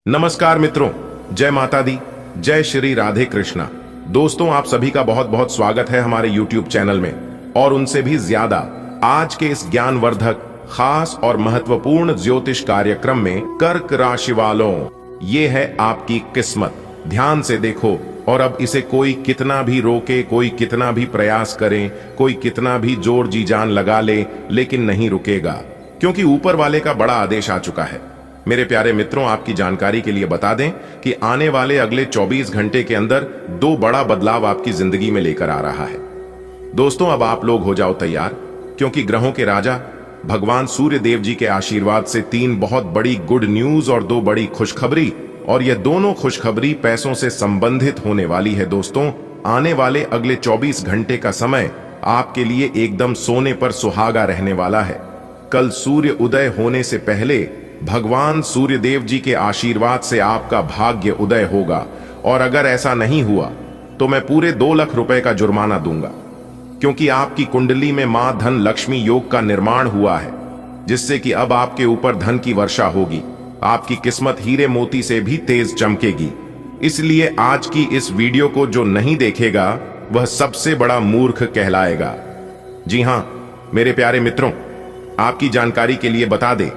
नमस्कार मित्रों, जय माता दी, जय श्री राधे कृष्णा। दोस्तों, आप सभी का बहुत बहुत स्वागत है हमारे YouTube चैनल में। और उनसे भी ज्यादा आज के इस ज्ञानवर्धक, खास और महत्वपूर्ण ज्योतिष कार्यक्रम में कर्क राशि वालों, ये है आपकी किस्मत। ध्यान से देखो और अब इसे कोई कितना भी रोके, कोई कितना भी प्रयास करे, कोई कितना भी जोर जी जान लगा ले, लेकिन नहीं रुकेगा, क्योंकि ऊपर वाले का बड़ा आदेश आ चुका है। मेरे प्यारे मित्रों, आपकी जानकारी के लिए बता दें कि आने वाले अगले 24 घंटे के अंदर दो बड़ा बदलाव आपकी जिंदगी में लेकर आ रहा है। दोस्तों, अब आप लोग हो जाओ तैयार, क्योंकि ग्रहों के राजा भगवान सूर्य देव जी के आशीर्वाद से 3 बहुत बड़ी गुड न्यूज और 2 बड़ी खुशखबरी, और ये दोनों खुशखबरी पैसों से संबंधित होने वाली है। दोस्तों, आने वाले अगले 24 घंटे का समय आपके लिए एकदम सोने पर सुहागा रहने वाला है। कल सूर्य उदय होने से पहले भगवान सूर्य देव जी के आशीर्वाद से आपका भाग्य उदय होगा, और अगर ऐसा नहीं हुआ तो मैं पूरे 2 लाख रुपए का जुर्माना दूंगा, क्योंकि आपकी कुंडली में मां धन लक्ष्मी योग का निर्माण हुआ है, जिससे कि अब आपके ऊपर धन की वर्षा होगी। आपकी किस्मत हीरे मोती से भी तेज चमकेगी। इसलिए आज की इस वीडियो को जो नहीं देखेगा वह सबसे बड़ा मूर्ख कहलाएगा। जी हां मेरे प्यारे मित्रों, आपकी जानकारी के लिए बता दें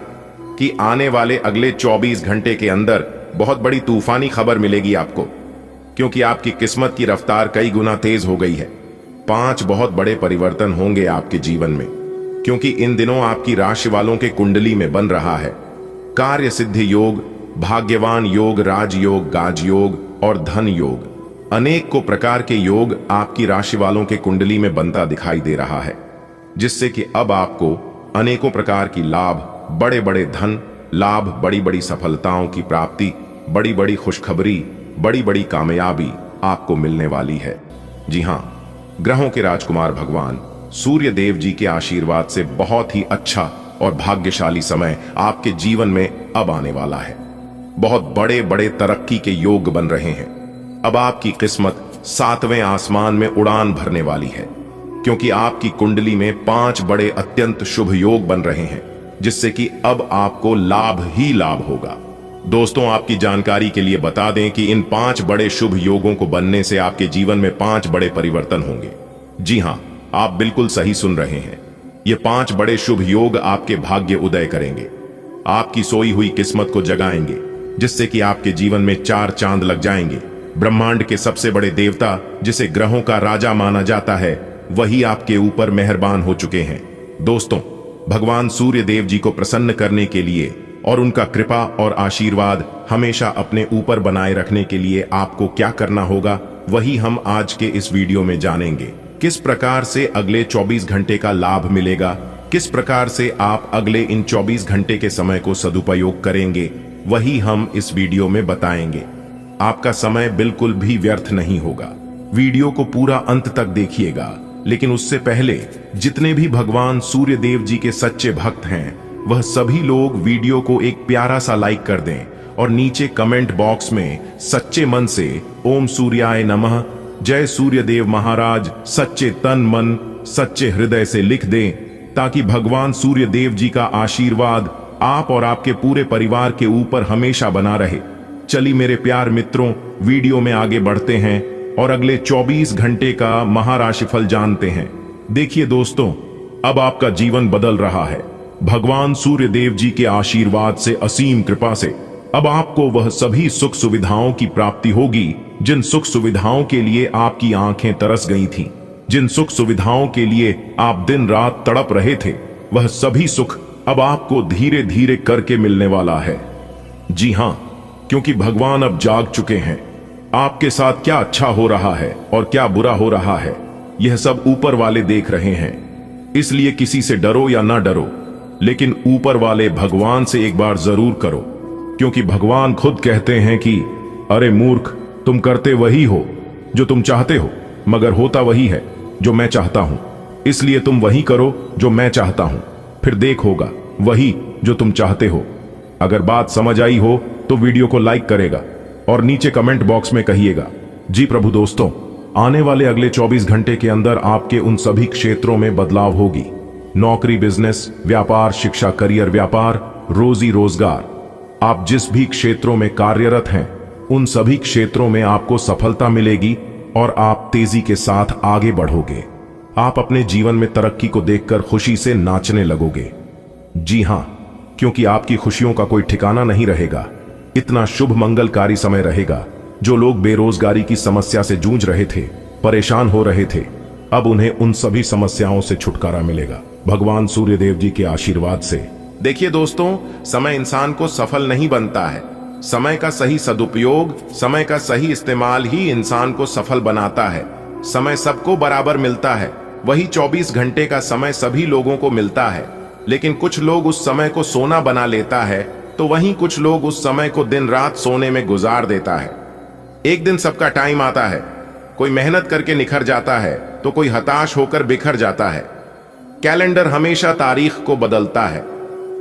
कि आने वाले अगले 24 घंटे के अंदर बहुत बड़ी तूफानी खबर मिलेगी आपको, क्योंकि आपकी किस्मत की रफ्तार कई गुना तेज हो गई है। 5 बहुत बड़े परिवर्तन होंगे आपके जीवन में, क्योंकि इन दिनों आपकी राशि वालों के कुंडली में बन रहा है कार्य सिद्धि योग, भाग्यवान योग, राजयोग, गाजयोग और धन योग। अनेक को प्रकार के योग आपकी राशि वालों के कुंडली में बनता दिखाई दे रहा है, जिससे कि अब आपको अनेकों प्रकार की लाभ, बड़े बड़े धन लाभ, बड़ी बड़ी सफलताओं की प्राप्ति, बड़ी बड़ी खुशखबरी, बड़ी बड़ी कामयाबी आपको मिलने वाली है। जी हां, ग्रहों के राजकुमार भगवान सूर्य देव जी के आशीर्वाद से बहुत ही अच्छा और भाग्यशाली समय आपके जीवन में अब आने वाला है। बहुत बड़े बड़े तरक्की के योग बन रहे हैं। अब आपकी किस्मत 7वें आसमान में उड़ान भरने वाली है, क्योंकि आपकी कुंडली में 5 बड़े अत्यंत शुभ योग बन रहे हैं, जिससे कि अब आपको लाभ ही लाभ होगा। दोस्तों, आपकी जानकारी के लिए बता दें कि इन 5 बड़े शुभ योगों को बनने से आपके जीवन में 5 बड़े परिवर्तन होंगे। जी हां, आप बिल्कुल सही सुन रहे हैं। ये 5 बड़े शुभ योग आपके भाग्य उदय करेंगे, आपकी सोई हुई किस्मत को जगाएंगे, जिससे कि आपके जीवन में 4 चांद लग जाएंगे। ब्रह्मांड के सबसे बड़े देवता, जिसे ग्रहों का राजा माना जाता है, वही आपके ऊपर मेहरबान हो चुके हैं। दोस्तों, भगवान सूर्य देव जी को प्रसन्न करने के लिए और उनका कृपा और आशीर्वाद हमेशा अपने ऊपर बनाए रखने के लिए आपको क्या करना होगा, वही हम आज के इस वीडियो में जानेंगे। किस प्रकार से अगले 24 घंटे का लाभ मिलेगा, किस प्रकार से आप अगले इन 24 घंटे के समय को सदुपयोग करेंगे, वही हम इस वीडियो में बताएंगे। आपका समय बिल्कुल भी व्यर्थ नहीं होगा। वीडियो को पूरा अंत तक देखिएगा, लेकिन उससे पहले जितने भी भगवान सूर्य देव जी के सच्चे भक्त हैं, वह सभी लोग वीडियो को एक प्यारा सा लाइक कर दें और नीचे कमेंट बॉक्स में सच्चे मन से ओम सूर्याय नमः, जय सूर्य देव महाराज, सच्चे तन मन सच्चे हृदय से लिख दें, ताकि भगवान सूर्य देव जी का आशीर्वाद आप और आपके पूरे परिवार के ऊपर हमेशा बना रहे। चलिए मेरे प्यार मित्रों, वीडियो में आगे बढ़ते हैं और अगले 24 घंटे का महाराशिफल जानते हैं। देखिए दोस्तों, अब आपका जीवन बदल रहा है। भगवान सूर्य देव जी के आशीर्वाद से, असीम कृपा से अब आपको वह सभी सुख सुविधाओं की प्राप्ति होगी, जिन सुख सुविधाओं के लिए आपकी आंखें तरस गई थीं, जिन सुख सुविधाओं के लिए आप दिन रात तड़प रहे थे, वह सभी सुख अब आपको धीरे धीरे करके मिलने वाला है। जी हां, क्योंकि भगवान अब जाग चुके हैं। आपके साथ क्या अच्छा हो रहा है और क्या बुरा हो रहा है, यह सब ऊपर वाले देख रहे हैं। इसलिए किसी से डरो या ना डरो, लेकिन ऊपर वाले भगवान से एक बार जरूर करो, क्योंकि भगवान खुद कहते हैं कि अरे मूर्ख, तुम करते वही हो जो तुम चाहते हो, मगर होता वही है जो मैं चाहता हूं। इसलिए तुम वही करो जो मैं चाहता हूं, फिर देख होगा वही जो तुम चाहते हो। अगर बात समझ आई हो तो वीडियो को लाइक करेगा और नीचे कमेंट बॉक्स में कहिएगा। जी प्रभु। दोस्तों, आने वाले अगले 24 घंटे के अंदर आपके उन सभी क्षेत्रों में बदलाव होगी। नौकरी, बिजनेस, व्यापार, शिक्षा, करियर, व्यापार, रोजी रोजगार, आप जिस भी क्षेत्रों में कार्यरत हैं, उन सभी क्षेत्रों में आपको सफलता मिलेगी और आप तेजी के साथ आगे बढ़ोगे। आप अपने जीवन में तरक्की को देखकर खुशी से नाचने लगोगे। जी हां, क्योंकि आपकी खुशियों का कोई ठिकाना नहीं रहेगा। इतना शुभ मंगलकारी समय रहेगा। जो लोग बेरोजगारी की समस्या से जूझ रहे थे, परेशान हो रहे थे, अब उन्हें उन सभी समस्याओं से छुटकारा मिलेगा भगवान सूर्यदेव जी के आशीर्वाद से। देखिए दोस्तों, समय इंसान को सफल नहीं बनता है। समय का सही सदुपयोग, समय का सही इस्तेमाल ही इंसान को सफल बनाता है। समय सबको बराबर मिलता है। वही 24 घंटे का समय सभी लोगों को मिलता है, लेकिन कुछ लोग उस समय को सोना बना लेता है, तो वहीं कुछ लोग उस समय को दिन रात सोने में गुजार देता है। एक दिन सबका टाइम आता है। कोई मेहनत करके निखर जाता है, तो कोई हताश होकर बिखर जाता है। कैलेंडर हमेशा तारीख को बदलता है,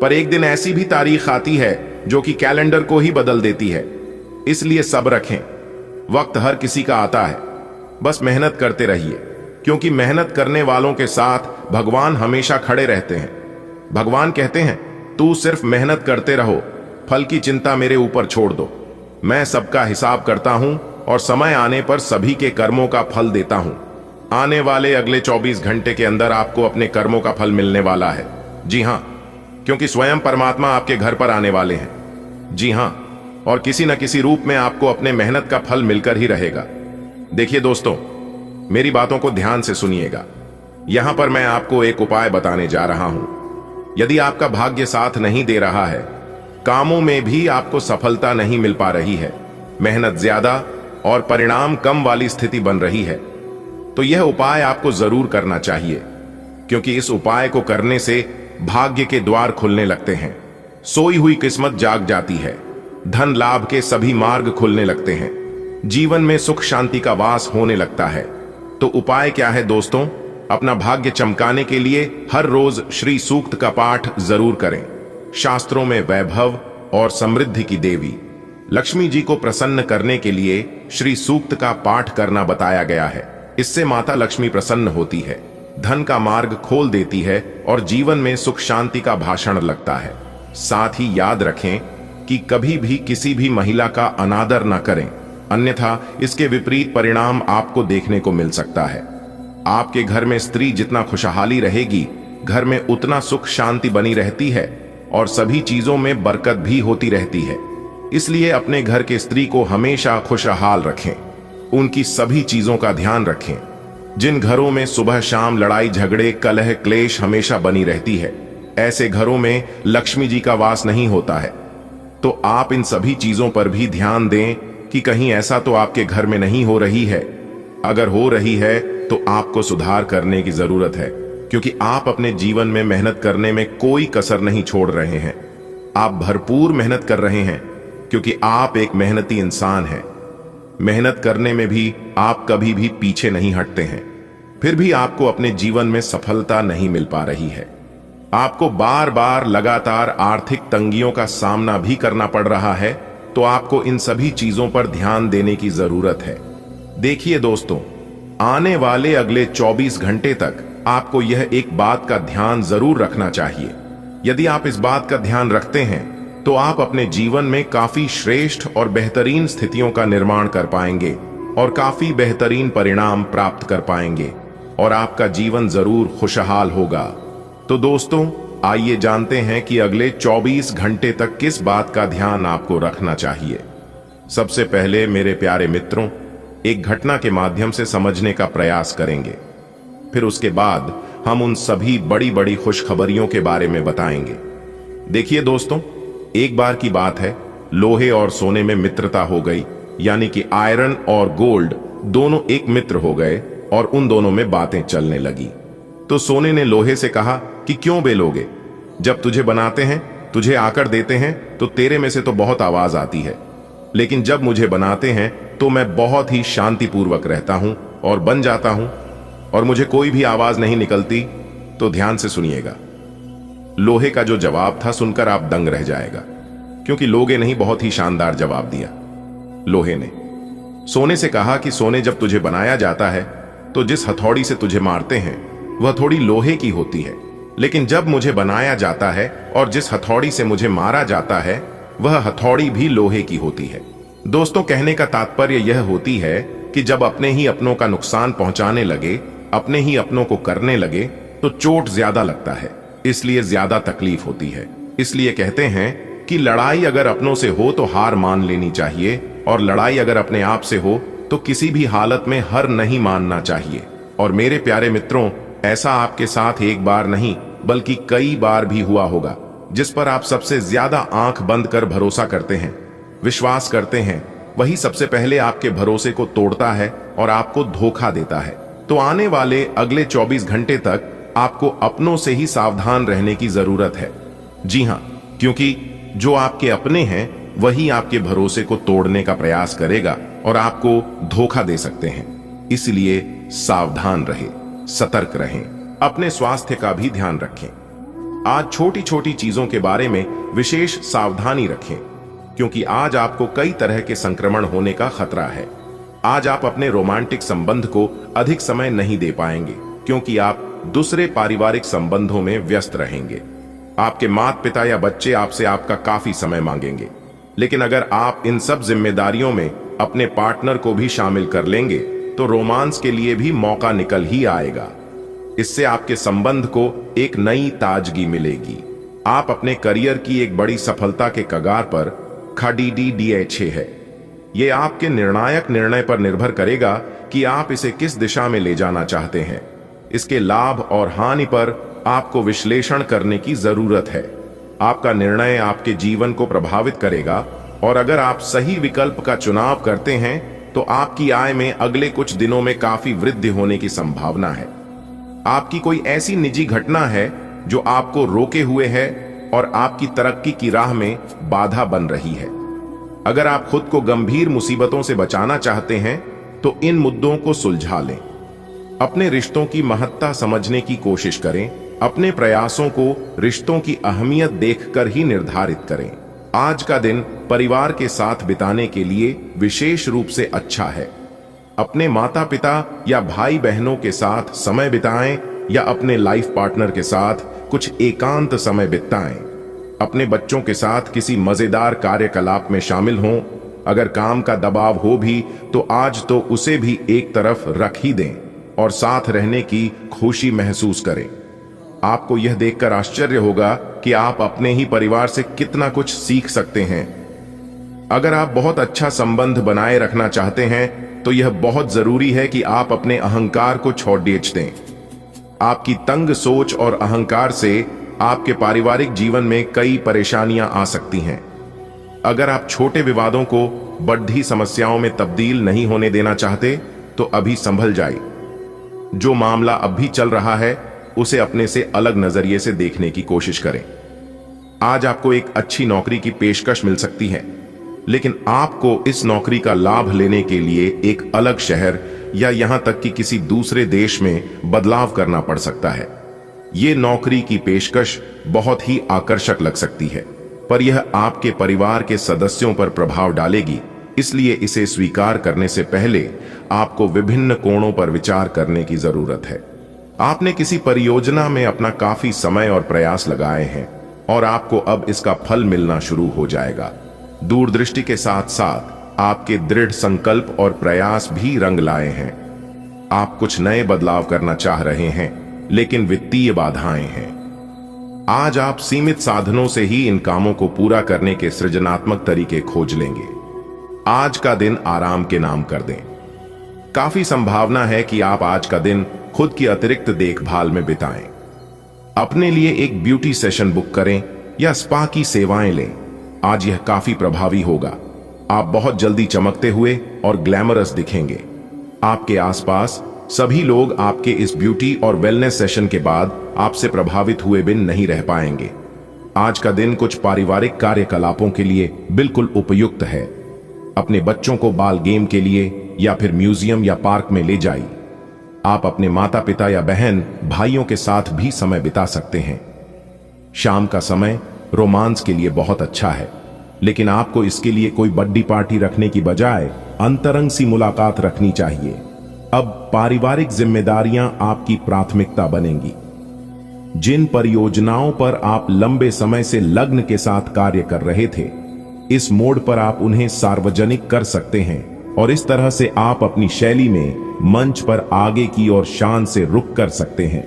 पर एक दिन ऐसी भी तारीख आती है जो कि कैलेंडर को ही बदल देती है। इसलिए सब्र रखें। वक्त हर किसी का आता है, बस मेहनत करते रहिए, क्योंकि मेहनत करने वालों के साथ भगवान हमेशा खड़े रहते हैं। भगवान कहते हैं, तू सिर्फ मेहनत करते रहो, फल की चिंता मेरे ऊपर छोड़ दो। मैं सबका हिसाब करता हूं और समय आने पर सभी के कर्मों का फल देता हूं। आने वाले अगले 24 घंटे के अंदर आपको अपने कर्मों का फल मिलने वाला है। जी हां, क्योंकि स्वयं परमात्मा आपके घर पर आने वाले हैं। जी हां, और किसी न किसी रूप में आपको अपने मेहनत का फल मिलकर ही रहेगा। देखिए दोस्तों, मेरी बातों को ध्यान से सुनिएगा। यहां पर मैं आपको एक उपाय बताने जा रहा हूं। यदि आपका भाग्य साथ नहीं दे रहा है, कामों में भी आपको सफलता नहीं मिल पा रही है, मेहनत ज्यादा और परिणाम कम वाली स्थिति बन रही है, तो यह उपाय आपको जरूर करना चाहिए, क्योंकि इस उपाय को करने से भाग्य के द्वार खुलने लगते हैं, सोई हुई किस्मत जाग जाती है, धन लाभ के सभी मार्ग खुलने लगते हैं, जीवन में सुख शांति का वास होने लगता है। तो उपाय क्या है दोस्तों? अपना भाग्य चमकाने के लिए हर रोज श्री सूक्त का पाठ जरूर करें। शास्त्रों में वैभव और समृद्धि की देवी लक्ष्मी जी को प्रसन्न करने के लिए श्री सूक्त का पाठ करना बताया गया है। इससे माता लक्ष्मी प्रसन्न होती है, धन का मार्ग खोल देती है और जीवन में सुख शांति का भाषण लगता है। साथ ही याद रखें कि कभी भी किसी भी महिला का अनादर न करें, अन्यथा इसके विपरीत परिणाम आपको देखने को मिल सकता है। आपके घर में स्त्री जितना खुशहाली रहेगी, घर में उतना सुख शांति बनी रहती है और सभी चीजों में बरकत भी होती रहती है। इसलिए अपने घर के स्त्री को हमेशा खुशहाल रखें, उनकी सभी चीजों का ध्यान रखें। जिन घरों में सुबह शाम लड़ाई झगड़े कलह क्लेश हमेशा बनी रहती है, ऐसे घरों में लक्ष्मी जी का वास नहीं होता है। तो आप इन सभी चीजों पर भी ध्यान दें कि कहीं ऐसा तो आपके घर में नहीं हो रही है। अगर हो रही है तो आपको सुधार करने की जरूरत है, क्योंकि आप अपने जीवन में मेहनत करने में कोई कसर नहीं छोड़ रहे हैं। आप भरपूर मेहनत कर रहे हैं, क्योंकि आप एक मेहनती इंसान हैं। मेहनत करने में भी आप कभी भी पीछे नहीं हटते हैं। फिर भी आपको अपने जीवन में सफलता नहीं मिल पा रही है। आपको बार बार लगातार आर्थिक तंगियों का सामना भी करना पड़ रहा है, तो आपको इन सभी चीजों पर ध्यान देने की जरूरत है। देखिए दोस्तों, आने वाले अगले 24 घंटे तक आपको यह एक बात का ध्यान जरूर रखना चाहिए। यदि आप इस बात का ध्यान रखते हैं तो आप अपने जीवन में काफी श्रेष्ठ और बेहतरीन स्थितियों का निर्माण कर पाएंगे और काफी बेहतरीन परिणाम प्राप्त कर पाएंगे और आपका जीवन जरूर खुशहाल होगा। तो दोस्तों, आइए जानते हैं कि अगले 24 घंटे तक किस बात का ध्यान आपको रखना चाहिए। सबसे पहले मेरे प्यारे मित्रों, एक घटना के माध्यम से समझने का प्रयास करेंगे। फिर उसके बाद हम उन सभी बड़ी बड़ी खुशखबरियों के बारे में बताएंगे। देखिए दोस्तों, एक बार की बात है, लोहे और सोने में मित्रता हो गई, यानी कि आयरन और गोल्ड दोनों एक मित्र हो गए और उन दोनों में बातें चलने लगी। तो सोने ने लोहे से कहा कि क्यों बेलोगे, जब तुझे बनाते हैं, तुझे आकर देते हैं, तो तेरे में से तो बहुत आवाज आती है, लेकिन जब मुझे बनाते हैं तो मैं बहुत ही शांतिपूर्वक रहता हूं और बन जाता हूं और मुझे कोई भी आवाज नहीं निकलती। तो ध्यान से सुनिएगा। लोहे का जो जवाब था सुनकर आप दंग रह जाएगा, क्योंकि लोगे नहीं बहुत ही शानदार जवाब दिया। लोहे ने सोने से कहा कि सोने, जब तुझे बनाया जाता है तो जिस हथौड़ी से तुझे मारते हैं वह थोड़ी लोहे की होती है, लेकिन जब मुझे बनाया जाता है और जिस हथौड़ी से मुझे मारा जाता है वह हथौड़ी भी लोहे की होती है। दोस्तों, कहने का तात्पर्य यह होती है कि जब अपने ही अपनों का नुकसान पहुंचाने लगे, अपने ही अपनों को करने लगे, तो चोट ज्यादा लगता है, इसलिए ज्यादा तकलीफ होती है। इसलिए कहते हैं कि लड़ाई अगर अपनों से हो तो हार मान लेनी चाहिए, और लड़ाई अगर अपने आप से हो तो किसी भी हालत में हार नहीं मानना चाहिए। और मेरे प्यारे मित्रों, ऐसा आपके साथ एक बार नहीं बल्कि कई बार भी हुआ होगा। जिस पर आप सबसे ज्यादा आंख बंद कर भरोसा करते हैं, विश्वास करते हैं, वही सबसे पहले आपके भरोसे को तोड़ता है और आपको धोखा देता है। तो आने वाले अगले 24 घंटे तक आपको अपनों से ही सावधान रहने की जरूरत है। जी हां, क्योंकि जो आपके अपने हैं वही आपके भरोसे को तोड़ने का प्रयास करेगा और आपको धोखा दे सकते हैं। इसलिए सावधान रहें, सतर्क रहें, अपने स्वास्थ्य का भी ध्यान रखें। आज छोटी छोटी चीजों के बारे में विशेष सावधानी रखें, क्योंकि आज आपको कई तरह के संक्रमण होने का खतरा है। आज आप अपने रोमांटिक संबंध को अधिक समय नहीं दे पाएंगे, क्योंकि आप दूसरे पारिवारिक संबंधों में व्यस्त रहेंगे। आपके माता पिता या बच्चे आपसे आपका काफी समय मांगेंगे। लेकिन अगर आप इन सब जिम्मेदारियों में अपने पार्टनर को भी शामिल कर लेंगे तो रोमांस के लिए भी मौका निकल ही आएगा। इससे आपके संबंध को एक नई ताजगी मिलेगी। आप अपने करियर की एक बड़ी सफलता के कगार पर खड़ीडीडीए है। ये आपके निर्णायक निर्णय पर निर्भर करेगा कि आप इसे किस दिशा में ले जाना चाहते हैं। इसके लाभ और हानि पर आपको विश्लेषण करने की जरूरत है। आपका निर्णय आपके जीवन को प्रभावित करेगा, और अगर आप सही विकल्प का चुनाव करते हैं तो आपकी आय में अगले कुछ दिनों में काफी वृद्धि होने की संभावना है। आपकी कोई ऐसी निजी घटना है जो आपको रोके हुए है और आपकी तरक्की की राह में बाधा बन रही है। अगर आप खुद को गंभीर मुसीबतों से बचाना चाहते हैं तो इन मुद्दों को सुलझा लें। अपने रिश्तों की महत्ता समझने की कोशिश करें। अपने प्रयासों को रिश्तों की अहमियत देखकर ही निर्धारित करें। आज का दिन परिवार के साथ बिताने के लिए विशेष रूप से अच्छा है। अपने माता पिता या भाई बहनों के साथ समय बिताएं या अपने लाइफ पार्टनर के साथ कुछ एकांत समय बिताएं। अपने बच्चों के साथ किसी मजेदार कार्यकलाप में शामिल हों। अगर काम का दबाव हो भी तो आज तो उसे भी एक तरफ रख ही दें और साथ रहने की खुशी महसूस करें। आपको यह देखकर आश्चर्य होगा कि आप अपने ही परिवार से कितना कुछ सीख सकते हैं। अगर आप बहुत अच्छा संबंध बनाए रखना चाहते हैं तो यह बहुत जरूरी है कि आप अपने अहंकार को छोड़ दें। आपकी तंग सोच और अहंकार से आपके पारिवारिक जीवन में कई परेशानियां आ सकती हैं। अगर आप छोटे विवादों को बढ़ती समस्याओं में तब्दील नहीं होने देना चाहते तो अभी संभल जाइए। जो मामला अब भी चल रहा है उसे अपने से अलग नजरिए से देखने की कोशिश करें। आज आपको एक अच्छी नौकरी की पेशकश मिल सकती है, लेकिन आपको इस नौकरी का लाभ लेने के लिए एक अलग शहर या यहां तक कि किसी दूसरे देश में बदलाव करना पड़ सकता है। ये नौकरी की पेशकश बहुत ही आकर्षक लग सकती है, पर यह आपके परिवार के सदस्यों पर प्रभाव डालेगी। इसलिए इसे स्वीकार करने से पहले आपको विभिन्न कोणों पर विचार करने की जरूरत है। आपने किसी परियोजना में अपना काफी समय और प्रयास लगाए हैं और आपको अब इसका फल मिलना शुरू हो जाएगा। दूरदृष्टि के साथ साथ आपके दृढ़ संकल्प और प्रयास भी रंग लाए हैं। आप कुछ नए बदलाव करना चाह रहे हैं, लेकिन वित्तीय बाधाएं हैं। आज आप सीमित साधनों से ही इन कामों को पूरा करने के सृजनात्मक तरीके खोज लेंगे। आज का दिन आराम के नाम कर दें। काफी संभावना है कि आप आज का दिन खुद की अतिरिक्त देखभाल में बिताएं। अपने लिए एक ब्यूटी सेशन बुक करें या स्पा की सेवाएं लें। आज यह काफी प्रभावी होगा। आप बहुत जल्दी चमकते हुए और ग्लैमरस दिखेंगे। आपके आसपास सभी लोग आपके इस ब्यूटी और वेलनेस सेशन के बाद आपसे प्रभावित हुए बिन नहीं रह पाएंगे। आज का दिन कुछ पारिवारिक कार्यकलापों के लिए बिल्कुल उपयुक्त है। अपने बच्चों को बाल गेम के लिए या फिर म्यूजियम या पार्क में ले जाइए। आप अपने माता पिता या बहन भाइयों के साथ भी समय बिता सकते हैं। शाम का समय रोमांस के लिए बहुत अच्छा है, लेकिन आपको इसके लिए कोई बर्थडे पार्टी रखने की बजाय अंतरंग सी मुलाकात रखनी चाहिए। अब पारिवारिक जिम्मेदारियां आपकी प्राथमिकता बनेंगी। जिन परियोजनाओं पर आप लंबे समय से लग्न के साथ कार्य कर रहे थे, इस मोड पर आप उन्हें सार्वजनिक कर सकते हैं और इस तरह से आप अपनी शैली में मंच पर आगे की ओर शान से रुख कर सकते हैं।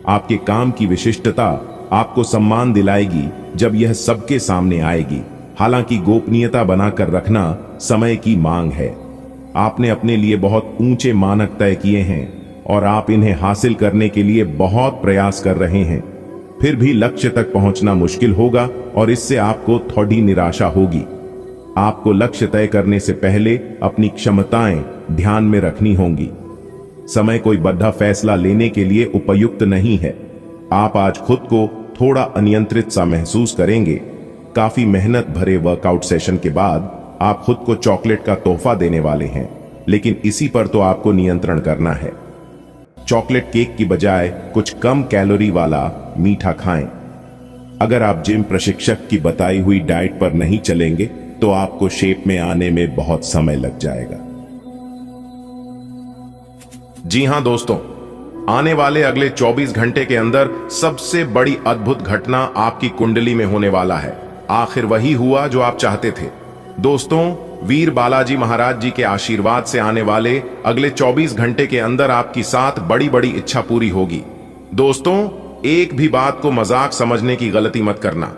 आपके काम की विशिष्टता आपको सम्मान दिलाएगी जब यह सबके सामने आएगी। हालांकि गोपनीयता बनाकर रखना समय की मांग है। आपने अपने लिए बहुत ऊंचे मानक तय किए हैं और आप इन्हें हासिल करने के लिए बहुत प्रयास कर रहे हैं। फिर भी लक्ष्य तक पहुंचना मुश्किल होगा और इससे आपको थोड़ी निराशा होगी। आपको लक्ष्य तय करने से पहले अपनी क्षमताएं ध्यान में रखनी होंगी। समय कोई बड़ा फैसला लेने के लिए उपयुक्त नहीं है। आप आज खुद को थोड़ा अनियंत्रित सा महसूस करेंगे। काफी मेहनत भरे वर्कआउट सेशन के बाद आप खुद को चॉकलेट का तोहफा देने वाले हैं, लेकिन इसी पर तो आपको नियंत्रण करना है। चॉकलेट केक की बजाय कुछ कम कैलोरी वाला मीठा खाएं। अगर आप जिम प्रशिक्षक की बताई हुई डाइट पर नहीं चलेंगे तो आपको शेप में आने में बहुत समय लग जाएगा। जी हां दोस्तों, आने वाले अगले 24 घंटे के अंदर सबसे बड़ी अद्भुत घटना आपकी कुंडली में होने वाला है। आखिर वही हुआ जो आप चाहते थे। दोस्तों, वीर बालाजी महाराज जी के आशीर्वाद से आने वाले अगले 24 घंटे के अंदर आपकी 7 बड़ी बड़ी इच्छा पूरी होगी। दोस्तों, एक भी बात को मजाक समझने की गलती मत करना।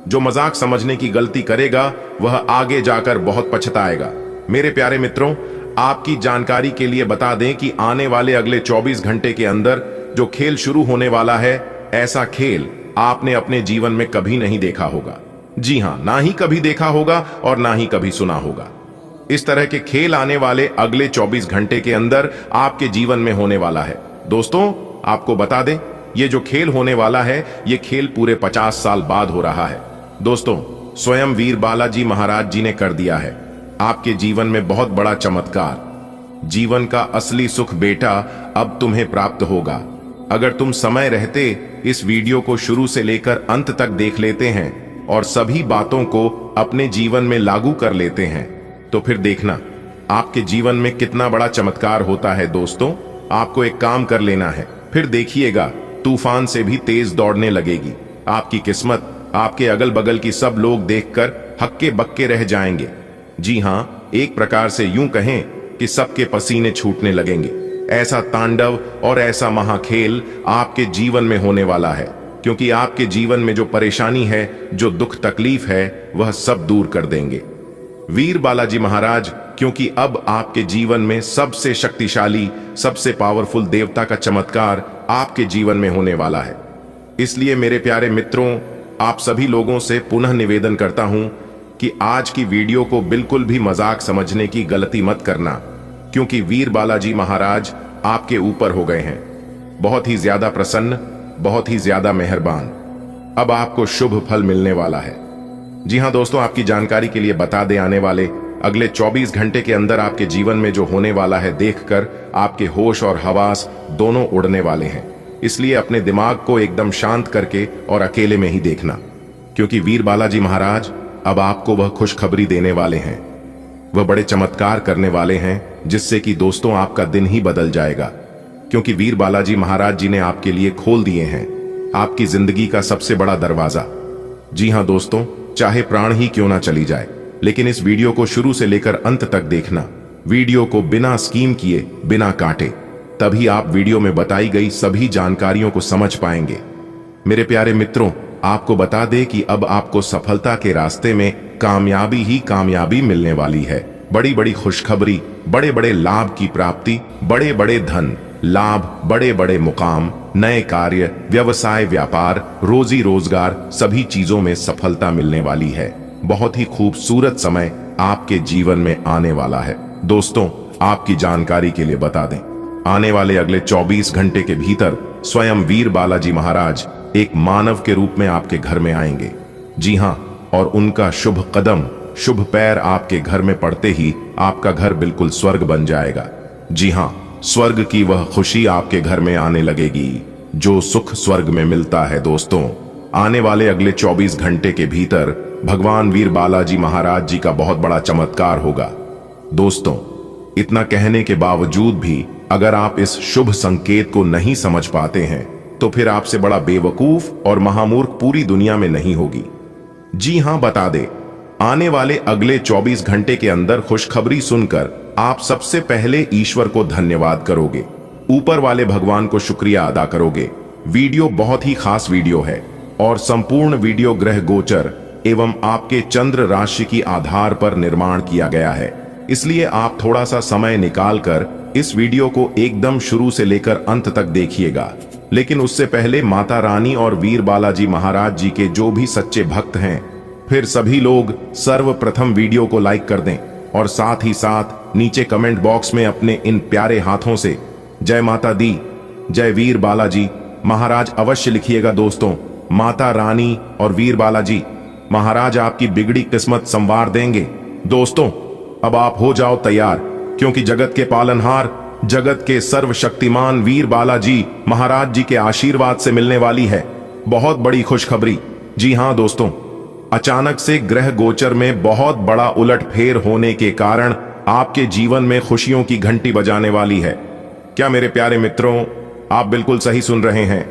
जो मजाक समझने की गलती करेगा वह आगे जाकर बहुत पछताएगा। मेरे प्यारे मित्रों, आपकी जानकारी के लिए बता दें कि आने वाले अगले 24 घंटे के अंदर जो खेल शुरू होने वाला है, ऐसा खेल आपने अपने जीवन में कभी नहीं देखा होगा। जी हां, ना ही कभी देखा होगा और ना ही कभी सुना होगा। इस तरह के खेल आने वाले अगले 24 घंटे के अंदर आपके जीवन में होने वाला है। दोस्तों, आपको बता दें, ये जो खेल होने वाला है, ये खेल पूरे 50 साल बाद हो रहा है। दोस्तों, स्वयं वीर बालाजी महाराज जी ने कर दिया है आपके जीवन में बहुत बड़ा चमत्कार। जीवन का असली सुख बेटा अब तुम्हें प्राप्त होगा। अगर तुम समय रहते इस वीडियो को शुरू से लेकर अंत तक देख लेते हैं और सभी बातों को अपने जीवन में लागू कर लेते हैं, तो फिर देखना आपके जीवन में कितना बड़ा चमत्कार होता है। दोस्तों, आपको एक काम कर लेना है, फिर देखिएगा तूफान से भी तेज दौड़ने लगेगी। आपकी किस्मत आपके अगल बगल की सब लोग देखकर हक्के बक्के रह जाएंगे। जी हां, एक प्रकार से यूं कहें कि सबके पसीने छूटने लगेंगे। ऐसा तांडव और ऐसा महाखेल आपके जीवन में होने वाला है, क्योंकि आपके जीवन में जो परेशानी है, जो दुख तकलीफ है, वह सब दूर कर देंगे वीर बालाजी महाराज, क्योंकि अब आपके जीवन में सबसे शक्तिशाली, सबसे पावरफुल देवता का चमत्कार आपके जीवन में होने वाला है। इसलिए मेरे प्यारे मित्रों, आप सभी लोगों से पुनः निवेदन करता हूं कि आज की वीडियो को बिल्कुल भी मजाक समझने की गलती मत करना, क्योंकि वीर बालाजी महाराज आपके ऊपर हो गए हैं, बहुत ही ज्यादा प्रसन्न, बहुत ही ज्यादा मेहरबान। अब आपको शुभ फल मिलने वाला है। जी हां दोस्तों, आपकी जानकारी के लिए बता दें, आने वाले अगले 24 घंटे के अंदर आपके जीवन में जो होने वाला है, देखकर आपके होश और हवास दोनों उड़ने वाले हैं। इसलिए अपने दिमाग को एकदम शांत करके और अकेले में ही देखना, क्योंकि वीर बालाजी महाराज अब आपको वह खुशखबरी देने वाले हैं। वह बड़े चमत्कार करने वाले हैं, जिससे कि दोस्तों आपका दिन ही बदल जाएगा, क्योंकि वीर बालाजी महाराज जी ने आपके लिए खोल दिए हैं आपकी जिंदगी का सबसे बड़ा दरवाजा। जी हां दोस्तों, चाहे प्राण ही क्यों ना चली जाए, लेकिन इस वीडियो को शुरू से लेकर अंत तक देखना। वीडियो को बिना स्कीम किए, बिना काटे, तभी आप वीडियो में बताई गई सभी जानकारियों को समझ पाएंगे। मेरे प्यारे मित्रों, आपको बता दें कि अब आपको सफलता के रास्ते में कामयाबी ही कामयाबी मिलने वाली है। बड़ी बड़ी खुशखबरी, बड़े बड़े लाभ की प्राप्ति, बड़े बड़े धन लाभ, बड़े बड़े मुकाम, नए कार्य, व्यवसाय, व्यापार, रोजी रोजगार, सभी चीजों में सफलता मिलने वाली है। बहुत ही खूबसूरत समय आपके जीवन में आने वाला है। दोस्तों, आपकी जानकारी के लिए बता दें, आने वाले अगले 24 घंटे के भीतर स्वयं वीर बालाजी महाराज एक मानव के रूप में आपके घर में आएंगे। जी हां, और उनका शुभ कदम, शुभ पैर आपके घर में पड़ते ही आपका घर बिल्कुल स्वर्ग बन जाएगा। जी हां, स्वर्ग की वह खुशी आपके घर में आने लगेगी, जो सुख स्वर्ग में मिलता है। दोस्तों, आने वाले अगले 24 घंटे के भीतर भगवान वीर बालाजी महाराज जी का बहुत बड़ा चमत्कार होगा। दोस्तों, इतना कहने के बावजूद भी अगर आप इस शुभ संकेत को नहीं समझ पाते हैं, तो फिर आपसे बड़ा बेवकूफ और महामूर्ख पूरी दुनिया में नहीं होगी। जी हां, बता दे, आने वाले अगले 24 घंटे के अंदर खुशखबरी सुनकर आप सबसे पहले ईश्वर को धन्यवाद करोगे, ऊपर वाले भगवान को शुक्रिया अदा करोगे। वीडियो बहुत ही खास वीडियो है और संपूर्ण वीडियो ग्रह गोचर एवं आपके चंद्र राशि की आधार पर निर्माण किया गया है, इसलिए आप थोड़ा सा समय निकालकर इस वीडियो को एकदम शुरू से लेकर अंत तक देखिएगा। लेकिन उससे पहले माता रानी और वीर बालाजी महाराज जी के जो भी सच्चे भक्त हैं, फिर सभी लोग सर्वप्रथम वीडियो को लाइक कर दें और साथ ही साथ नीचे कमेंट बॉक्स में अपने इन प्यारे हाथों से जय माता दी, जय वीर बालाजी महाराज अवश्य लिखिएगा। दोस्तों, माता रानी और वीर बालाजी महाराज आपकी बिगड़ी किस्मत संवार देंगे। दोस्तों, अब आप हो जाओ तैयार, क्योंकि जगत के पालनहार, जगत के सर्वशक्तिमान वीर बालाजी महाराज जी के आशीर्वाद से मिलने वाली है बहुत बड़ी खुशखबरी। जी हां दोस्तों, अचानक से ग्रह गोचर में बहुत बड़ा उलटफेर होने के कारण आपके जीवन में खुशियों की घंटी बजाने वाली है। क्या मेरे प्यारे मित्रों, आप बिल्कुल सही सुन रहे हैं।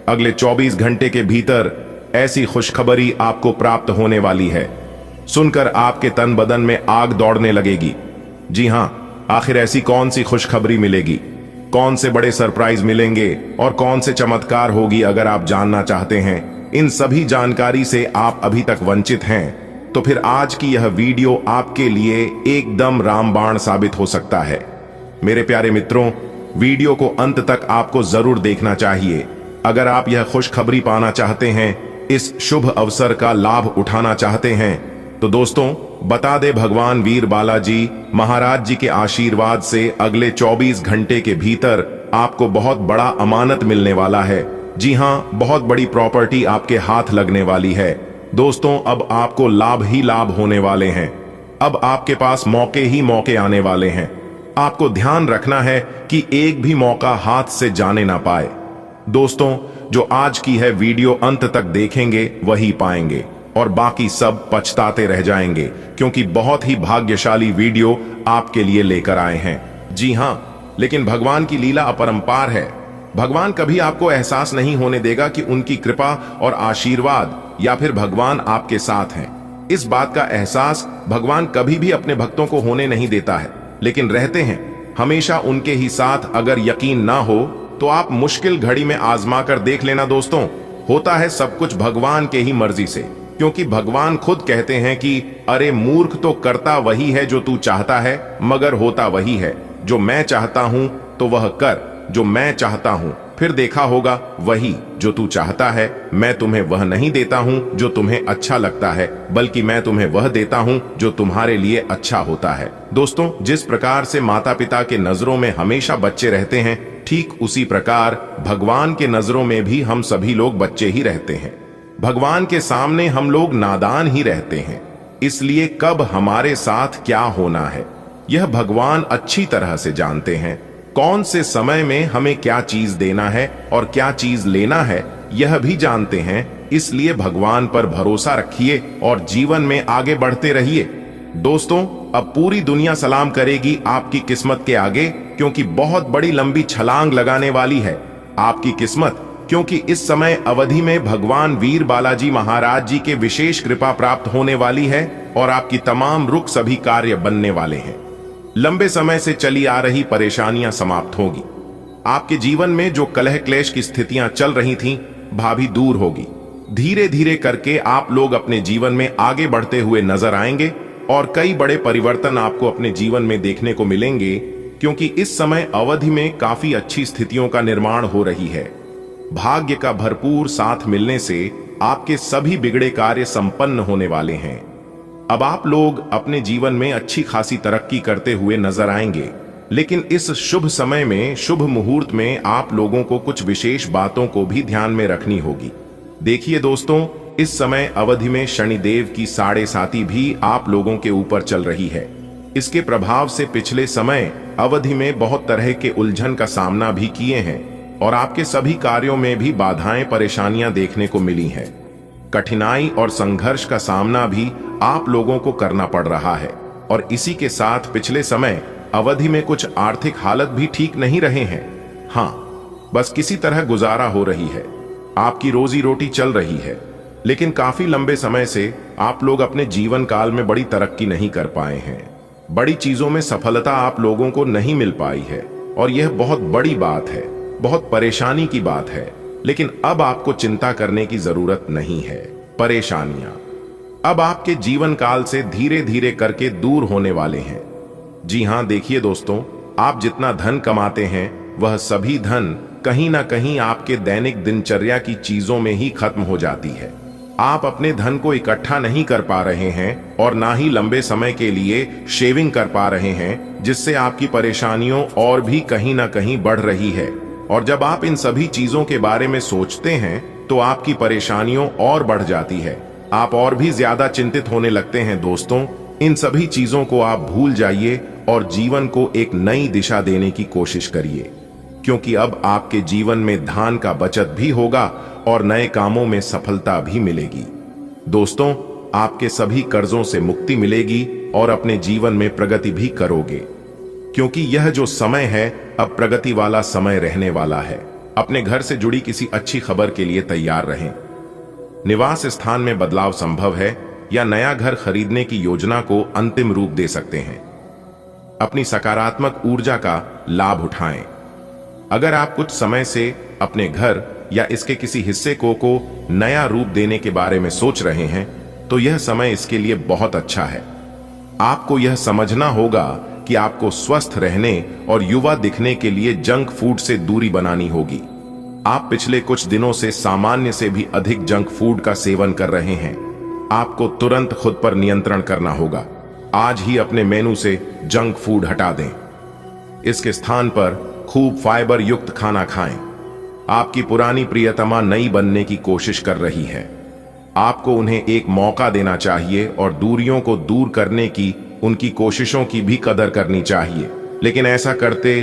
अगले 24 घंटे के भीतर ऐसी खुशखबरी आपको प्राप्त होने वाली है। सुनकर आपके तन बदन में आग दौड़ने लगेगी। जी हां, आखिर ऐसी कौन सी खुशखबरी मिलेगी, कौन से बड़े सरप्राइज मिलेंगे और कौन से चमत्कार होगी, अगर आप जानना चाहते हैं इन सभी जानकारी से आप अभी तक वंचित हैं, तो फिर आज की यह वीडियो आपके लिए एकदम रामबाण साबित हो सकता है। मेरे प्यारे मित्रों, वीडियो को अंत तक आपको जरूर देखना चाहिए अगर आप यह खुशखबरी पाना चाहते हैं, इस शुभ अवसर का लाभ उठाना चाहते हैं। तो दोस्तों, बता दे भगवान वीर बालाजी महाराज जी के आशीर्वाद से अगले 24 घंटे के भीतर आपको बहुत बड़ा अमानत मिलने वाला है। जी हां, बहुत बड़ी प्रॉपर्टी आपके हाथ लगने वाली है। दोस्तों, अब आपको लाभ ही लाभ होने वाले हैं। अब आपके पास मौके ही मौके आने वाले हैं। आपको ध्यान रखना है कि एक भी मौका हाथ से जाने ना पाए। दोस्तों, जो आज की है वीडियो अंत तक देखेंगे वही पाएंगे और बाकी सब पछताते रह जाएंगे, क्योंकि बहुत ही भाग्यशाली वीडियो आपके लिए लेकर आए हैं। जी हां, लेकिन भगवान की लीला अपरंपार है। भगवान कभी आपको एहसास नहीं होने देगा कि उनकी कृपा और आशीर्वाद या फिर भगवान आपके साथ हैं। इस बात का एहसास भगवान कभी भी अपने भक्तों को होने नहीं देता है, लेकिन रहते हैं हमेशा उनके ही साथ। अगर यकीन ना हो तो आप मुश्किल घड़ी में आजमा कर देख लेना। दोस्तों, होता है सब कुछ भगवान के ही मर्जी से, क्योंकि भगवान खुद कहते हैं कि अरे मूर्ख, तो करता वही है जो तू चाहता है, मगर होता वही है। जो मैं चाहता हूं तो वह कर, जो मैं चाहता हूं, फिर देखा होगा वही जो तू चाहता है। मैं तुम्हें वह नहीं देता हूं जो तुम्हें अच्छा लगता है, बल्कि मैं तुम्हें वह देता हूं जो तुम्हारे लिए अच्छा होता है। दोस्तों, जिस प्रकार से माता पिता के नजरों में हमेशा बच्चे रहते हैं, ठीक उसी प्रकार भगवान के नजरों में भी हम सभी लोग बच्चे ही रहते हैं। भगवान के सामने हम लोग नादान ही रहते हैं, इसलिए कब हमारे साथ क्या होना है यह भगवान अच्छी तरह से जानते हैं। कौन से समय में हमें क्या चीज देना है और क्या चीज लेना है यह भी जानते हैं। इसलिए भगवान पर भरोसा रखिए और जीवन में आगे बढ़ते रहिए। दोस्तों, अब पूरी दुनिया सलाम करेगी आपकी किस्मत के आगे, क्योंकि बहुत बड़ी लंबी छलांग लगाने वाली है आपकी किस्मत, क्योंकि इस समय अवधि में भगवान वीर बालाजी महाराज जी के विशेष कृपा प्राप्त होने वाली है और आपकी तमाम रुक सभी कार्य बनने वाले हैं। लंबे समय से चली आ रही परेशानियां समाप्त होगी। आपके जीवन में जो कलह क्लेश की स्थितियां चल रही थीं, भाभी दूर होगी। धीरे धीरे करके आप लोग अपने जीवन में आगे बढ़ते हुए नजर आएंगे और कई बड़े परिवर्तन आपको अपने जीवन में देखने को मिलेंगे, क्योंकि इस समय अवधि में काफी अच्छी स्थितियों का निर्माण हो रही है। भाग्य का भरपूर साथ मिलने से आपके सभी बिगड़े कार्य संपन्न होने वाले हैं। अब आप लोग अपने जीवन में अच्छी खासी तरक्की करते हुए नजर आएंगे, लेकिन इस शुभ समय में, शुभ मुहूर्त में आप लोगों को कुछ विशेष बातों को भी ध्यान में रखनी होगी। देखिए दोस्तों, इस समय अवधि में शनिदेव की 7.5 भी आप लोगों के ऊपर चल रही है। इसके प्रभाव से पिछले समय अवधि में बहुत तरह के उलझन का सामना भी किए हैं और आपके सभी कार्यों में भी बाधाएं, परेशानियां देखने को मिली हैं। कठिनाई और संघर्ष का सामना भी आप लोगों को करना पड़ रहा है और इसी के साथ पिछले समय अवधि में कुछ आर्थिक हालत भी ठीक नहीं रहे हैं। हाँ, बस किसी तरह गुजारा हो रही है, आपकी रोजी रोटी चल रही है, लेकिन काफी लंबे समय से आप लोग अपने जीवन काल में बड़ी तरक्की नहीं कर पाए हैं, बड़ी चीजों में सफलता आप लोगों को नहीं मिल पाई है और यह बहुत बड़ी बात है, बहुत परेशानी की बात है। लेकिन अब आपको चिंता करने की जरूरत नहीं है। परेशानियां अब आपके जीवन काल से धीरे धीरे करके दूर होने वाले हैं। जी हां, देखिए दोस्तों, आप जितना धन कमाते हैं वह सभी धन कहीं ना कहीं आपके दैनिक दिनचर्या की चीजों में ही खत्म हो जाती है। आप अपने धन को इकट्ठा नहीं कर पा रहे हैं और ना ही लंबे समय के लिए शेविंग कर पा रहे हैं, जिससे आपकी परेशानियों और भी कहीं ना कहीं बढ़ रही है। और जब आप इन सभी चीजों के बारे में सोचते हैं तो आपकी परेशानियों और बढ़ जाती है, आप और भी ज्यादा चिंतित होने लगते हैं। दोस्तों, इन सभी चीजों को आप भूल जाइए और जीवन को एक नई दिशा देने की कोशिश करिए, क्योंकि अब आपके जीवन में धन का बचत भी होगा और नए कामों में सफलता भी मिलेगी। दोस्तों, आपके सभी कर्जों से मुक्ति मिलेगी और अपने जीवन में प्रगति भी करोगे, क्योंकि यह जो समय है अब प्रगति वाला समय रहने वाला है। अपने घर से जुड़ी किसी अच्छी खबर के लिए तैयार रहें। निवास स्थान में बदलाव संभव है या नया घर खरीदने की योजना को अंतिम रूप दे सकते हैं। अपनी सकारात्मक ऊर्जा का लाभ उठाएं। अगर आप कुछ समय से अपने घर या इसके किसी हिस्से को नया रूप देने के बारे में सोच रहे हैं, तो यह समय इसके लिए बहुत अच्छा है। आपको यह समझना होगा कि आपको स्वस्थ रहने और युवा दिखने के लिए जंक फूड से दूरी बनानी होगी। आप पिछले कुछ दिनों से सामान्य से भी अधिक जंक फूड का सेवन कर रहे हैं। आपको तुरंत खुद पर नियंत्रण करना होगा। आज ही अपने मेनू से जंक फूड हटा दें। इसके स्थान पर खूब फाइबर युक्त खाना खाएं। आपकी पुरानी प्रियतमा नई बनने की कोशिश कर रही है। आपको उन्हें एक मौका देना चाहिए और दूरियों को दूर करने की उनकी कोशिशों की भी कदर करनी चाहिए। लेकिन ऐसा करते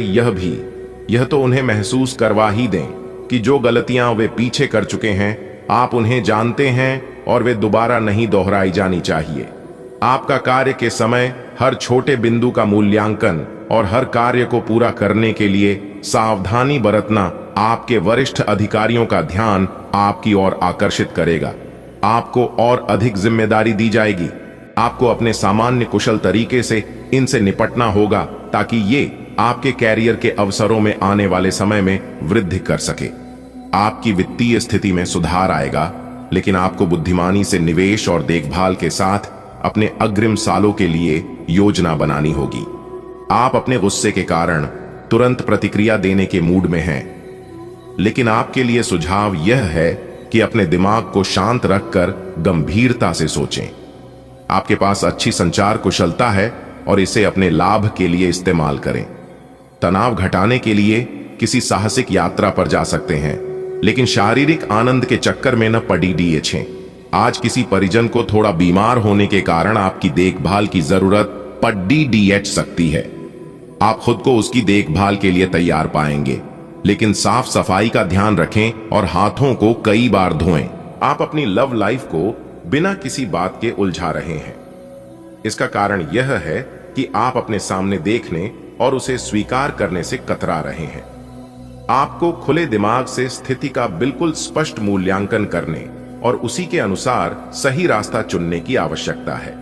यह तो उन्हें महसूस करवा ही दें कि जो गलतियां वे पीछे कर चुके हैं आप उन्हें जानते हैं और वे दोबारा नहीं दोहराई जानी चाहिए। आपका कार्य के समय हर छोटे बिंदु का मूल्यांकन और हर कार्य को पूरा करने के लिए सावधानी बरतना आपके वरिष्ठ अधिकारियों का ध्यान आपकी ओर आकर्षित करेगा। आपको और अधिक जिम्मेदारी दी जाएगी। आपको अपने सामान्य कुशल तरीके से इनसे निपटना होगा ताकि ये आपके कैरियर के अवसरों में आने वाले समय में वृद्धि कर सके। आपकी वित्तीय स्थिति में सुधार आएगा, लेकिन आपको बुद्धिमानी से निवेश और देखभाल के साथ अपने अग्रिम सालों के लिए योजना बनानी होगी। आप अपने गुस्से के कारण तुरंत प्रतिक्रिया देने के मूड में हैं, लेकिन आपके लिए सुझाव यह है कि अपने दिमाग को शांत रखकर गंभीरता से सोचें। आपके पास अच्छी संचार कुशलता है और इसे अपने लाभ के लिए इस्तेमाल करें। तनाव घटाने के लिए किसी साहसिक यात्रा पर जा सकते हैं, लेकिन शारीरिक आनंद के चक्कर में न पड़िए। आज किसी परिजन को थोड़ा बीमार होने के कारण आपकी देखभाल की जरूरत पड़ सकती है। आप खुद को उसकी देखभाल के लिए तैयार पाएंगे, लेकिन साफ सफाई का ध्यान रखें और हाथों को कई बार धोएं। आप अपनी लव लाइफ को बिना किसी बात के उलझा रहे हैं। इसका कारण यह है कि आप अपने सामने देखने और उसे स्वीकार करने से कतरा रहे हैं। आपको खुले दिमाग से स्थिति का बिल्कुल स्पष्ट मूल्यांकन करने और उसी के अनुसार सही रास्ता चुनने की आवश्यकता है।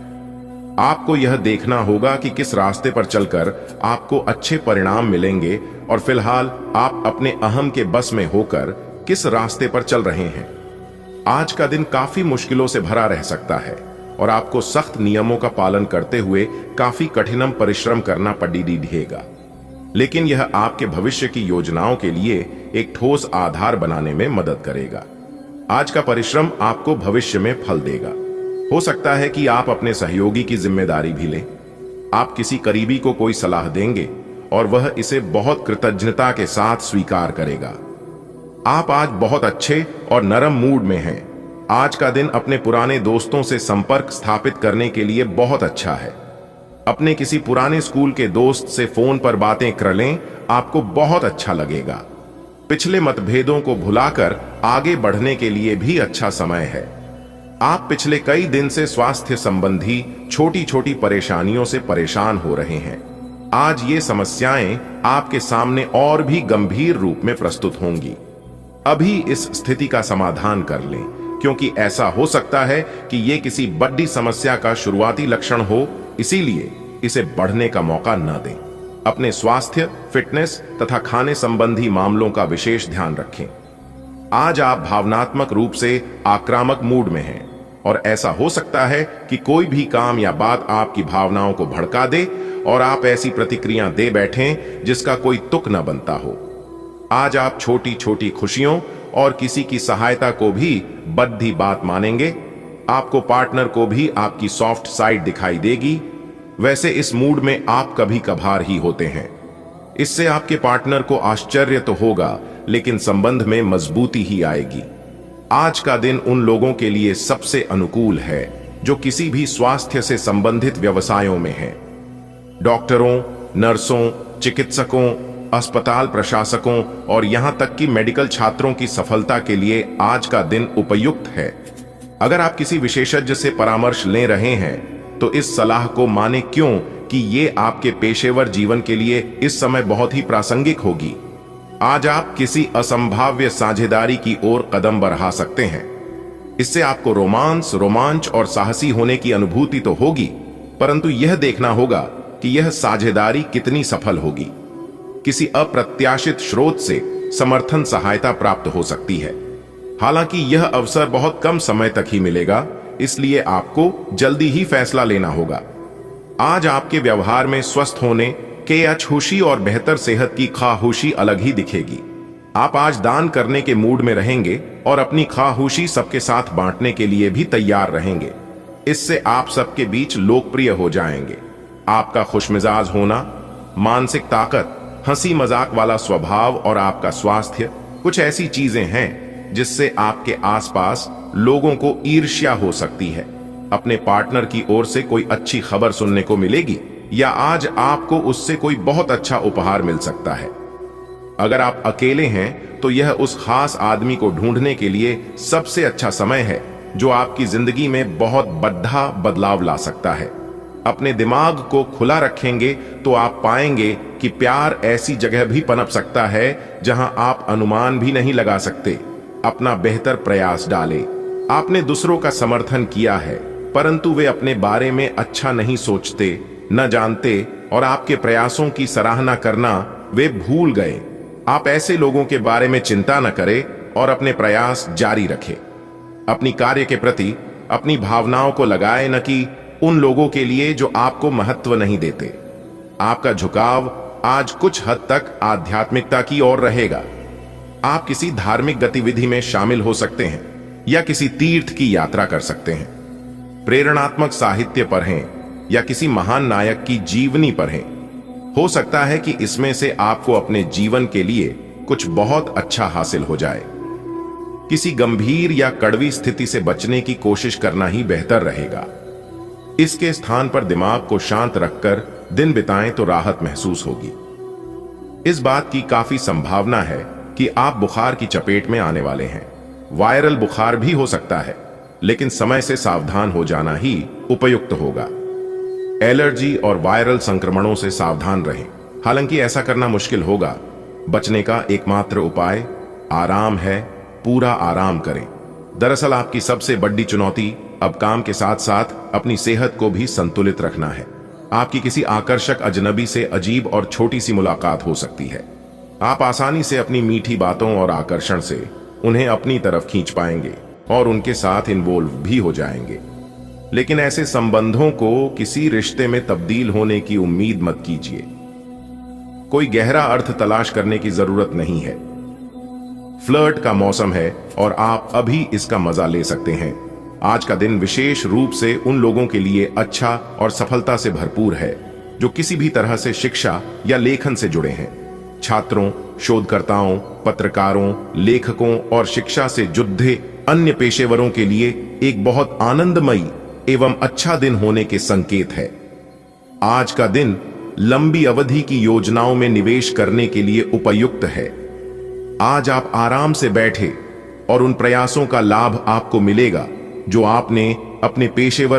आपको यह देखना होगा कि किस रास्ते पर चलकर आपको अच्छे परिणाम मिलेंगे और फिलहाल आप अपने अहम के बस में होकर किस रास्ते पर चल रहे हैं। आज का दिन काफी मुश्किलों से भरा रह सकता है और आपको सख्त नियमों का पालन करते हुए काफी कठिन परिश्रम करना पड़ेगा, लेकिन यह आपके भविष्य की योजनाओं के लिए एक ठोस आधार बनाने में मदद करेगा। आज का परिश्रम आपको भविष्य में फल देगा। हो सकता है कि आप अपने सहयोगी की जिम्मेदारी भी लें। आप किसी करीबी को कोई सलाह देंगे और वह इसे बहुत कृतज्ञता के साथ स्वीकार करेगा। आप आज बहुत अच्छे और नरम मूड में हैं। आज का दिन अपने पुराने दोस्तों से संपर्क स्थापित करने के लिए बहुत अच्छा है। अपने किसी पुराने स्कूल के दोस्त से फोन पर बातें कर लें, आपको बहुत अच्छा लगेगा। पिछले मतभेदों को भुलाकर आगे बढ़ने के लिए भी अच्छा समय है। आप पिछले कई दिन से स्वास्थ्य संबंधी छोटी छोटी परेशानियों से परेशान हो रहे हैं। आज ये समस्याएं आपके सामने और भी गंभीर रूप में प्रस्तुत होंगी। अभी इस स्थिति का समाधान कर लें, क्योंकि ऐसा हो सकता है कि ये किसी बड़ी समस्या का शुरुआती लक्षण हो, इसीलिए इसे बढ़ने का मौका न दें। अपने स्वास्थ्य, फिटनेस तथा खाने संबंधी मामलों का विशेष ध्यान रखें। आज आप भावनात्मक रूप से आक्रामक मूड में हैं और ऐसा हो सकता है कि कोई भी काम या बात आपकी भावनाओं को भड़का दे और आप ऐसी प्रतिक्रिया दे बैठें जिसका कोई तुक न बनता हो। आज आप छोटी छोटी खुशियों और किसी की सहायता को भी बद्धी बात मानेंगे। आपको पार्टनर को भी आपकी सॉफ्ट साइड दिखाई देगी। वैसे इस मूड में आप कभी कभार ही होते हैं। इससे आपके पार्टनर को आश्चर्य तो होगा, लेकिन संबंध में मजबूती ही आएगी। आज का दिन उन लोगों के लिए सबसे अनुकूल है जो किसी भी स्वास्थ्य से संबंधित व्यवसायों में हैं। डॉक्टरों, नर्सों, चिकित्सकों, अस्पताल प्रशासकों और यहां तक कि मेडिकल छात्रों की सफलता के लिए आज का दिन उपयुक्त है। अगर आप किसी विशेषज्ञ से परामर्श ले रहे हैं तो इस सलाह को माने, क्यों कि ये आपके पेशेवर जीवन के लिए इस समय बहुत ही प्रासंगिक होगी। आज आप किसी असंभाव्य साझेदारी की ओर कदम बढ़ा सकते हैं। इससे आपको रोमांच और साहसी होने की अनुभूति तो होगी, परंतु यह देखना होगा कि यह साझेदारी कितनी सफल होगी। किसी अप्रत्याशित स्रोत से समर्थन सहायता प्राप्त हो सकती है। हालांकि यह अवसर बहुत कम समय तक ही मिलेगा, इसलिए आपको जल्दी ही फैसला लेना होगा। आज आपके व्यवहार में स्वस्थ होने के खुशी और बेहतर सेहत की ख्वाहिशी अलग ही दिखेगी। आप आज दान करने के मूड में रहेंगे और अपनी ख्वाहिशी सबके साथ बांटने के लिए भी तैयार रहेंगे। इससे आप सबके बीच लोकप्रिय हो जाएंगे। आपका खुशमिजाज होना, मानसिक ताकत, हंसी मजाक वाला स्वभाव और आपका स्वास्थ्य कुछ ऐसी चीजें हैं जिससे आपके आसपास लोगों को ईर्ष्या हो सकती है। अपने पार्टनर की ओर से कोई अच्छी खबर सुनने को मिलेगी या आज आपको उससे कोई बहुत अच्छा उपहार मिल सकता है। अगर आप अकेले हैं तो यह उस खास आदमी को ढूंढने के लिए सबसे अच्छा समय है जो आपकी जिंदगी में बहुत बड़ा बदलाव ला सकता है। अपने दिमाग को खुला रखेंगे तो आप पाएंगे कि प्यार ऐसी जगह भी पनप सकता है जहां आप अनुमान भी नहीं लगा सकते। अपना बेहतर प्रयास डालें। आपने दूसरों का समर्थन किया है, परंतु वे अपने बारे में अच्छा नहीं सोचते, न जानते और आपके प्रयासों की सराहना करना वे भूल गए। आप ऐसे लोगों के बारे में चिंता न करें और अपने प्रयास जारी रखें। अपनी कार्य के प्रति अपनी भावनाओं को लगाए, न कि उन लोगों के लिए जो आपको महत्व नहीं देते। आपका झुकाव आज कुछ हद तक आध्यात्मिकता की ओर रहेगा। आप किसी धार्मिक गतिविधि में शामिल हो सकते हैं या किसी तीर्थ की यात्रा कर सकते हैं। प्रेरणात्मक साहित्य पढ़ें या किसी महान नायक की जीवनी पढ़ें। हो सकता है कि इसमें से आपको अपने जीवन के लिए कुछ बहुत अच्छा हासिल हो जाए। किसी गंभीर या कड़वी स्थिति से बचने की कोशिश करना ही बेहतर रहेगा। इसके स्थान पर दिमाग को शांत रखकर दिन बिताएं तो राहत महसूस होगी। इस बात की काफी संभावना है कि आप बुखार की चपेट में आने वाले हैं। वायरल बुखार भी हो सकता है, लेकिन समय से सावधान हो जाना ही उपयुक्त होगा। एलर्जी और वायरल संक्रमणों से सावधान रहें। हालांकि ऐसा करना मुश्किल होगा। बचने का एकमात्र उपाय आराम है। पूरा आराम करें। दरअसल आपकी सबसे बड़ी चुनौती अब काम के साथ साथ अपनी सेहत को भी संतुलित रखना है। आपकी किसी आकर्षक अजनबी से अजीब और छोटी सी मुलाकात हो सकती है। आप आसानी से अपनी मीठी बातों और आकर्षण से उन्हें अपनी तरफ खींच पाएंगे और उनके साथ इन्वॉल्व भी हो जाएंगे। लेकिन ऐसे संबंधों को किसी रिश्ते में तब्दील होने की उम्मीद मत कीजिए। कोई गहरा अर्थ तलाश करने की जरूरत नहीं है। फ्लर्ट का मौसम है और आप अभी इसका मजा ले सकते हैं। आज का दिन विशेष रूप से उन लोगों के लिए अच्छा और सफलता से भरपूर है जो किसी भी तरह से शिक्षा या लेखन से जुड़े हैं। छात्रों, शोधकर्ताओं, पत्रकारों, लेखकों और शिक्षा से जुड़े अन्य पेशेवरों के लिए एक बहुत आनंदमयी एवं अच्छा दिन होने के संकेत है। आज का दिन लंबी अवधि की योजनाओं में निवेश करने के लिए उपयुक्त है। आज आप आराम से बैठे और उन प्रयासों का लाभ आपको मिलेगा जो आपने अपने पेशेवर